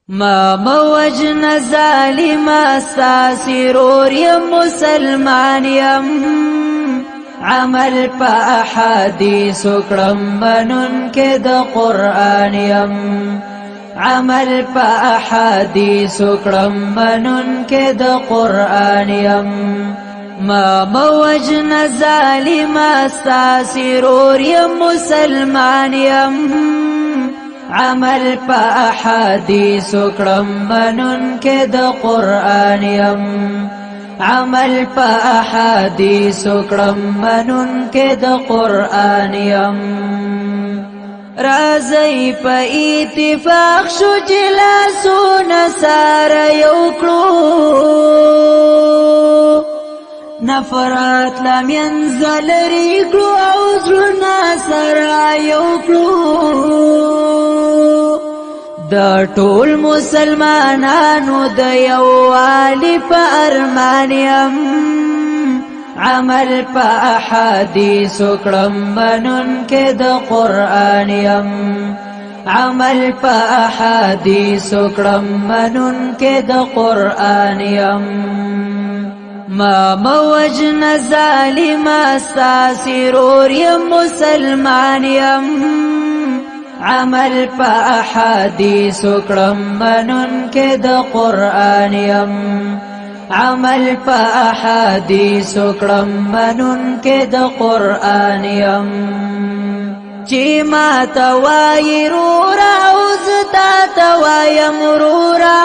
ما موجن ظالما ستا سرور یم مسلمان یم عمل پا احادیث کړم منون کې د قرآن یم عمل پا احادیث کړم منون کې د قرآن یم ما موجن ظالما ستا سرور یم مسلمان یم عمل پا احادیث کړم منون کې د قرآن یم عمل پا احادیث کړم منون کې د قرآن یم رازی پا اتفاق شو جلاسونا سارا یو کړو نفرات لم ينزل ریکلو او زرنا سارا یو کړو د ټول مسلمانانو د یووالي په ارمان یم عمل په احادیث کړم منون کې د قرآن یم عمل په احادیث کړم منون کې د قرآن یم ما موجن ظالما ستا سرور یم مسلمان یم عمل پا احادیث کړم منون کې د قرآن یم عمل پا احادیث کړم منون کې د قرآن یم چې ما توای رورا او زتا توایم رورا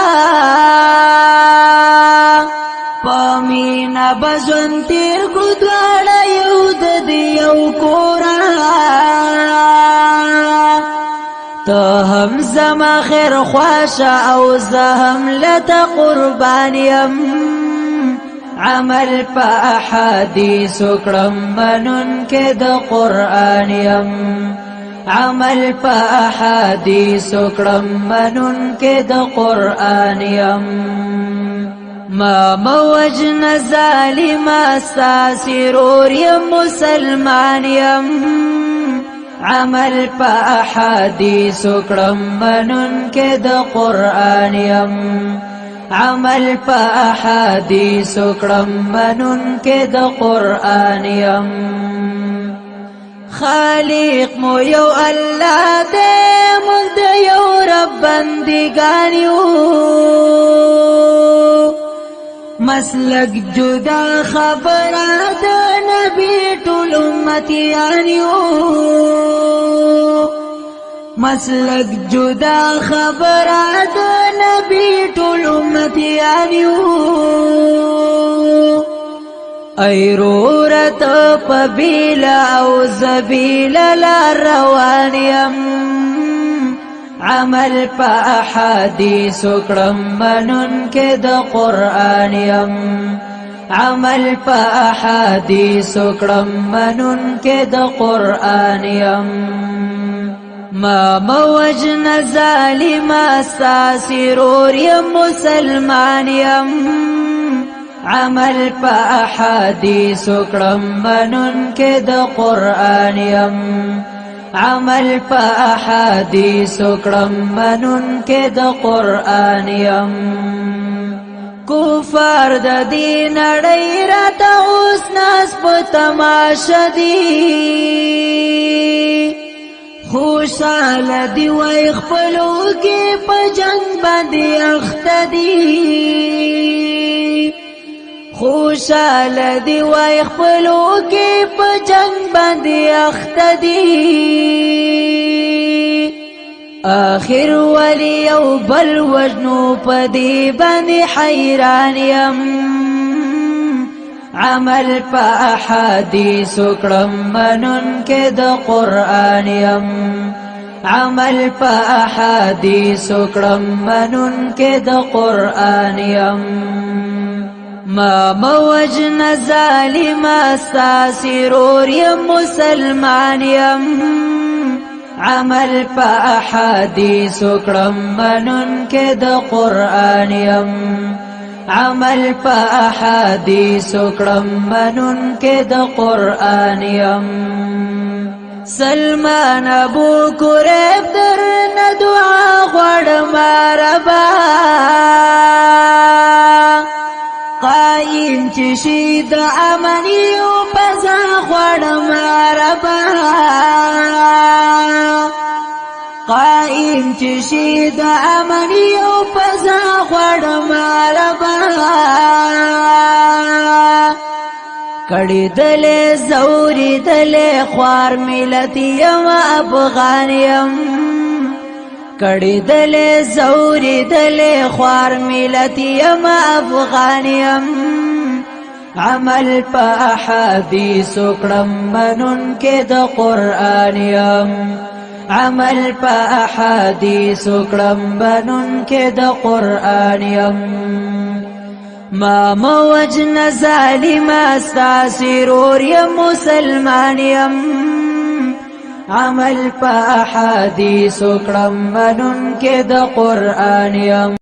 پامینا بزن تیر ګدواړه یو د یو کورا ته هم زما خیر خواشا او زه هم لته قربان یم عمل په احادیث کړم منون کې د قرآن یم عمل په احادیث کړم منون کې د قرآن یم ما موجن ظالما ستا سرور یم مسلمان یم عمل پا احادیث کړم منون کې د قرآن یم عمل پا احادیث کړم منون کې د قرآن یم خالق مو یو الله دې موږ د یو رب بندګان یو مسلک جدا خبره د نبی ټول امتیان یو مسلک جدا خبره د نبی ټول امتیان یو ایرورت پبیل او زبیل لروان یم عمل پا احادیث کړم منون کې د قرآن یم عمل پا احادیث کړم منون کې د قرآن یم ما موجن ظالما ستا سرور یم مسلمان یم عمل پا احادیث کړم منون کې د قرآن یم عمل پا احادیث کړم منون کې د قرآن یم کفار د دین نړۍ راته اوس ناس په تماشه دي خوشاله دی وای خپلو کې په جنگ باندې اخته دي خوشاله دی وای خپلو کې په جنگ باندې اخته دي آخر ولی او بل وجنو په دې باندې حیران یم عمل پا احادیث کړم منون کې د قرآن یم عمل پا احادیث کړم منون کې د قرآن یم ما موجن ظالما ستا سرور یم مسلمان یم عمل پا احادیث کړم منون کې د قرآن یم عمل پا احادیث کړم منون کې د قرآن یم سلمان ابو قریب درنه دعا غواړم ربا قائم چې شي د امني او فضا غواړم ربا قائم چې شي د امني او فضا غواړم ربا کړي دلې زوري دلې خوار ملت یم افغان یم کړي دلې زوري دلې خوار ملت یم افغان یم عمل په احادیث کړم منون کې د قران یم عمل په احادیث کړم منون کې د قران یم ما موجن ظالم استاسرور یم مسلمان یم عمل په احادیث کړم منون کې د قران یم